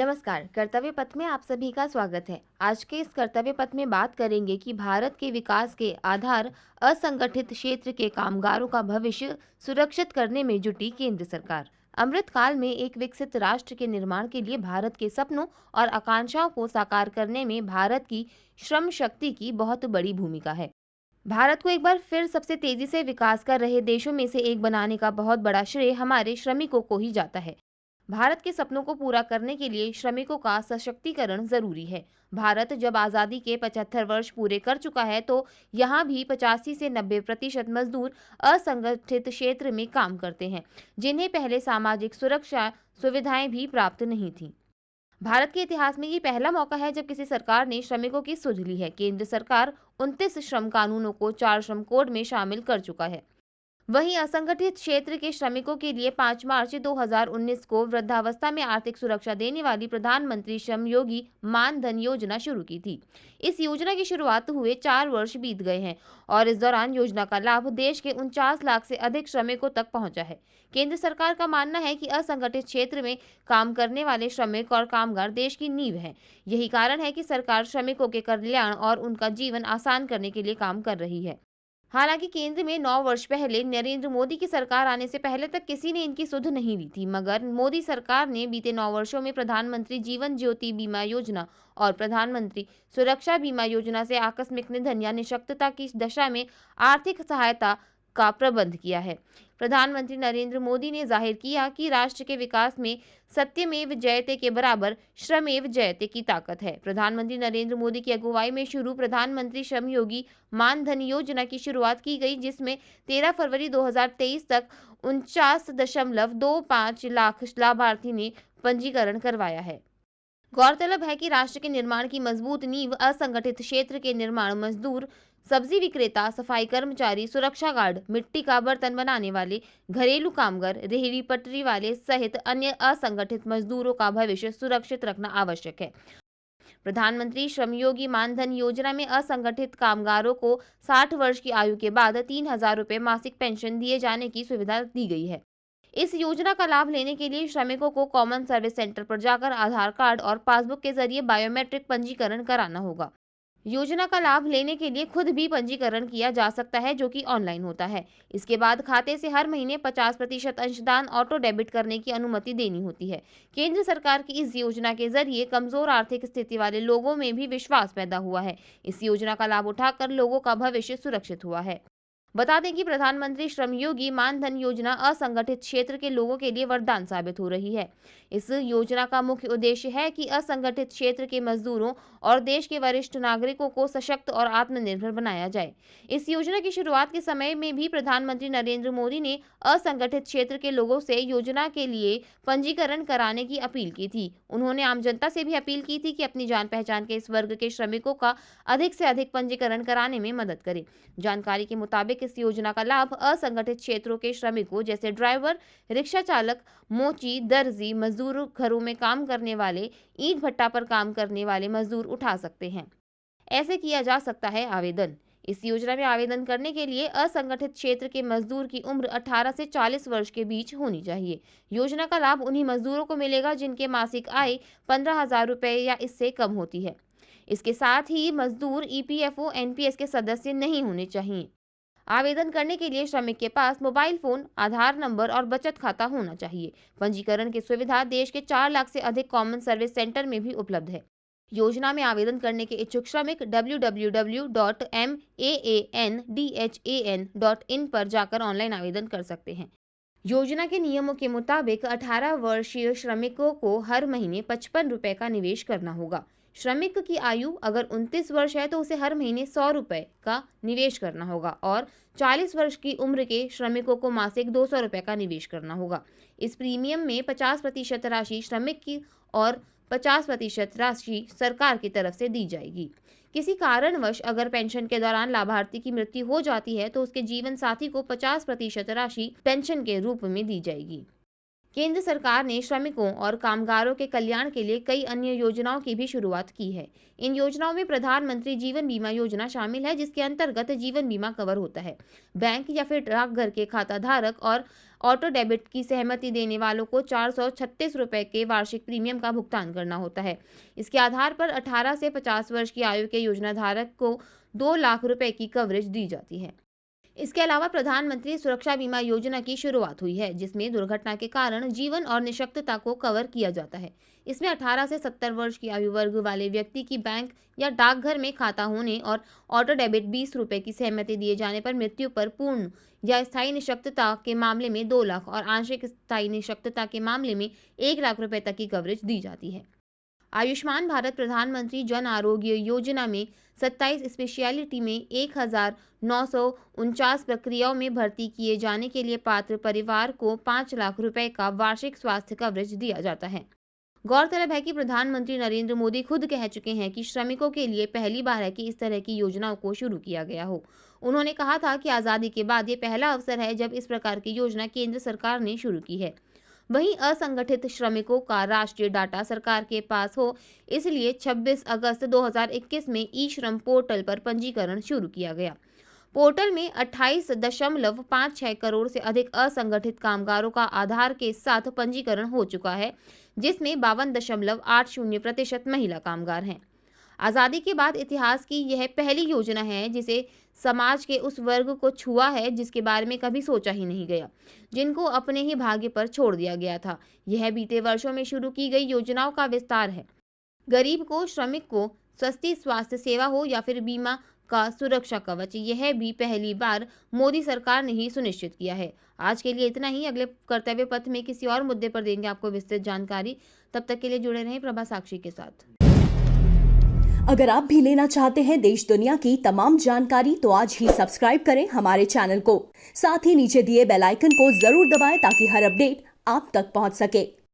नमस्कार। कर्तव्य पथ में आप सभी का स्वागत है। आज के इस कर्तव्य पथ में बात करेंगे कि भारत के विकास के आधार असंगठित क्षेत्र के कामगारों का भविष्य सुरक्षित करने में जुटी केंद्र सरकार। अमृत काल में एक विकसित राष्ट्र के निर्माण के लिए भारत के सपनों और आकांक्षाओं को साकार करने में भारत की श्रम शक्ति की बहुत बड़ी भूमिका है। भारत को एक बार फिर सबसे तेजी से विकास कर रहे देशों में से एक बनाने का बहुत बड़ा श्रेय हमारे श्रमिकों को ही जाता है। भारत के सपनों को पूरा करने के लिए श्रमिकों का सशक्तिकरण जरूरी है। भारत जब आज़ादी के 75 वर्ष पूरे कर चुका है तो यहाँ भी 85 से 90% मजदूर असंगठित क्षेत्र में काम करते हैं, जिन्हें पहले सामाजिक सुरक्षा सुविधाएं भी प्राप्त नहीं थीं। भारत के इतिहास में ये पहला मौका है जब किसी सरकार ने श्रमिकों की सुध ली है। केंद्र सरकार 29 श्रम कानूनों को 4 श्रम कोड में शामिल कर चुका है। वहीं असंगठित क्षेत्र के श्रमिकों के लिए 5 मार्च 2019 को वृद्धावस्था में आर्थिक सुरक्षा देने वाली प्रधानमंत्री श्रम योगी मान धन योजना शुरू की थी। इस योजना की शुरुआत हुए 4 वर्ष बीत गए हैं और इस दौरान योजना का लाभ देश के 49 लाख से अधिक श्रमिकों तक पहुंचा है। केंद्र सरकार का मानना है कि असंगठित क्षेत्र में काम करने वाले श्रमिक और कामगार देश की नींव हैं। यही कारण है कि सरकार श्रमिकों के कल्याण और उनका जीवन आसान करने के लिए काम कर रही है। हालांकि केंद्र में 9 वर्ष पहले नरेंद्र मोदी की सरकार आने से पहले तक किसी ने इनकी सुध नहीं ली थी, मगर मोदी सरकार ने बीते 9 वर्षों में प्रधानमंत्री जीवन ज्योति बीमा योजना और प्रधानमंत्री सुरक्षा बीमा योजना से आकस्मिक निधन या निशक्तता की दशा में आर्थिक सहायता का प्रबंध किया है। प्रधानमंत्री नरेंद्र मोदी ने जाहिर किया कि राष्ट्र के विकास में सत्यमेव जयते के बराबर श्रमेव जयते की ताकत है। प्रधानमंत्री नरेंद्र मोदी की अगुवाई में शुरू प्रधानमंत्री श्रम योगी मान धन योजना की शुरुआत की गई, जिसमें 13 फरवरी 2023 तक 49.25 लाख लाभार्थी ने पंजीकरण करवाया है। गौरतलब है कि राष्ट्र के निर्माण की मजबूत नींव असंगठित क्षेत्र के निर्माण मजदूर, सब्जी विक्रेता, सफाई कर्मचारी, सुरक्षा गार्ड, मिट्टी का बर्तन बनाने वाले, घरेलू कामगार, रेहड़ी पटरी वाले सहित अन्य असंगठित मजदूरों का भविष्य सुरक्षित रखना आवश्यक है। प्रधानमंत्री श्रमयोगी मानधन योजना में असंगठित कामगारों को 60 वर्ष की आयु के बाद 3,000 रुपये मासिक पेंशन दिए जाने की सुविधा दी गई है। इस योजना का लाभ लेने के लिए श्रमिकों को कॉमन सर्विस सेंटर पर जाकर आधार कार्ड और पासबुक के जरिए बायोमेट्रिक पंजीकरण कराना होगा। योजना का लाभ लेने के लिए खुद भी पंजीकरण किया जा सकता है, जो कि ऑनलाइन होता है। इसके बाद खाते से हर महीने 50% अंशदान ऑटो डेबिट करने की अनुमति देनी होती है। केंद्र सरकार की इस योजना के जरिए कमजोर आर्थिक स्थिति वाले लोगों में भी विश्वास पैदा हुआ है। इस योजना का लाभ उठाकर लोगों का भविष्य सुरक्षित हुआ है। बता दें कि प्रधानमंत्री श्रमयोगी मानधन योजना असंगठित क्षेत्र के लोगों के लिए वरदान साबित हो रही है। इस योजना का मुख्य उद्देश्य है कि असंगठित क्षेत्र के मजदूरों और देश के वरिष्ठ नागरिकों को सशक्त और आत्मनिर्भर बनाया जाए। इस योजना की शुरुआत के समय में भी प्रधानमंत्री नरेंद्र मोदी ने असंगठित क्षेत्र के लोगों से योजना के लिए पंजीकरण कराने की अपील की थी। उन्होंने आम जनता से भी अपील की थी कि अपनी जान पहचान के इस वर्ग के श्रमिकों का अधिक से अधिक पंजीकरण कराने में मदद करें। जानकारी के मुताबिक इस योजना का लाभ असंगठित क्षेत्रों के श्रमिकों जैसे ड्राइवर, रिक्शा चालक, मोची, दर्जी, मजदूर, घरों में काम करने वाले, ईंट भट्टा पर काम करने वाले मजदूर उठा सकते हैं। ऐसे किया जा सकता है आवेदन। इस योजना में आवेदन करने के लिए असंगठित क्षेत्र के मजदूर की उम्र 18 से 40 वर्ष के बीच होनी चाहिए। योजना का लाभ उन्हीं मजदूरों को मिलेगा जिनके मासिक आय 15,000 रुपए या इससे कम होती है। इसके साथ ही मजदूर ईपीएफओ, एनपीएस के सदस्य नहीं होने चाहिए। आवेदन करने के लिए श्रमिक के पास मोबाइल फोन, आधार नंबर और बचत खाता होना चाहिए। पंजीकरण की सुविधा देश के 4 लाख से अधिक कॉमन सर्विस सेंटर में भी उपलब्ध है। योजना में आवेदन करने के इच्छुक श्रमिक www.maandhan.in पर जाकर ऑनलाइन आवेदन कर सकते हैं। योजना के नियमों के मुताबिक 18 वर्षीय श्रमिकों को हर महीने 55 रुपए का निवेश करना होगा। श्रमिक की आयु अगर 29 वर्ष है तो उसे हर महीने 100 रुपए का निवेश करना होगा और 40 वर्ष की उम्र के श्रमिकों को मासिक 200 रुपए का निवेश करना होगा। इस प्रीमियम में 50% राशि श्रमिक की और 50% राशि सरकार की तरफ से दी जाएगी। किसी कारणवश अगर पेंशन के दौरान लाभार्थी की मृत्यु हो जाती है तो उसके जीवन साथी को 50% राशि पेंशन के रूप में दी जाएगी। केंद्र सरकार ने श्रमिकों और कामगारों के कल्याण के लिए कई अन्य योजनाओं की भी शुरुआत की है। इन योजनाओं में प्रधानमंत्री जीवन बीमा योजना शामिल है, जिसके अंतर्गत जीवन बीमा कवर होता है। बैंक या फिर डाकघर के खाता धारक और ऑटो डेबिट की सहमति देने वालों को 436 रुपए के वार्षिक प्रीमियम का भुगतान करना होता है। इसके आधार पर 18 से 50 वर्ष की आयु के योजना धारक को 2 लाख रुपए की कवरेज दी जाती है। इसके अलावा प्रधानमंत्री सुरक्षा बीमा योजना की शुरुआत हुई है, जिसमें दुर्घटना के कारण जीवन और निशक्तता को कवर किया जाता है। इसमें 18 से 70 वर्ष की आयु वर्ग वाले व्यक्ति की बैंक या डाकघर में खाता होने और ऑटो डेबिट 20 रुपए की सहमति दिए जाने पर मृत्यु पर पूर्ण या स्थायी निशक्तता के मामले में 2 लाख और आंशिक स्थायी निशक्तता के मामले में 1 लाख रुपए तक की कवरेज दी जाती है। आयुष्मान भारत प्रधानमंत्री जन आरोग्य योजना में 27 स्पेशलिटी में 1949 प्रक्रियाओं में भर्ती किए जाने के लिए पात्र परिवार को 5 लाख रुपए का वार्षिक स्वास्थ्य कवरेज दिया जाता है। गौरतलब है कि प्रधानमंत्री नरेंद्र मोदी खुद कह चुके हैं कि श्रमिकों के लिए पहली बार है कि इस तरह की योजनाओं को शुरू किया गया हो। उन्होंने कहा था कि आज़ादी के बाद ये पहला अवसर है जब इस प्रकार की योजना केंद्र सरकार ने शुरू की है। वहीं असंगठित श्रमिकों का राष्ट्रीय डाटा सरकार के पास हो, इसलिए 26 अगस्त 2021 में ई श्रम पोर्टल पर पंजीकरण शुरू किया गया। पोर्टल में 28.56 करोड़ से अधिक असंगठित कामगारों का आधार के साथ पंजीकरण हो चुका है, जिसमें 52.80% महिला कामगार हैं। आज़ादी के बाद इतिहास की यह पहली योजना है जिसे समाज के उस वर्ग को छुआ है जिसके बारे में कभी सोचा ही नहीं गया, जिनको अपने ही भाग्य पर छोड़ दिया गया था। यह बीते वर्षों में शुरू की गई योजनाओं का विस्तार है। गरीब को, श्रमिक को सस्ती स्वास्थ्य सेवा हो या फिर बीमा का सुरक्षा कवच, यह भी पहली बार मोदी सरकार ने ही सुनिश्चित किया है। आज के लिए इतना ही। अगले कर्तव्य पथ में किसी और मुद्दे पर देंगे आपको विस्तृत जानकारी। तब तक के लिए जुड़े रहें प्रभा साक्षी के साथ। अगर आप भी लेना चाहते हैं देश दुनिया की तमाम जानकारी तो आज ही सब्सक्राइब करें हमारे चैनल को। साथ ही नीचे दिए बेल आइकन को जरूर दबाएं ताकि हर अपडेट आप तक पहुंच सके।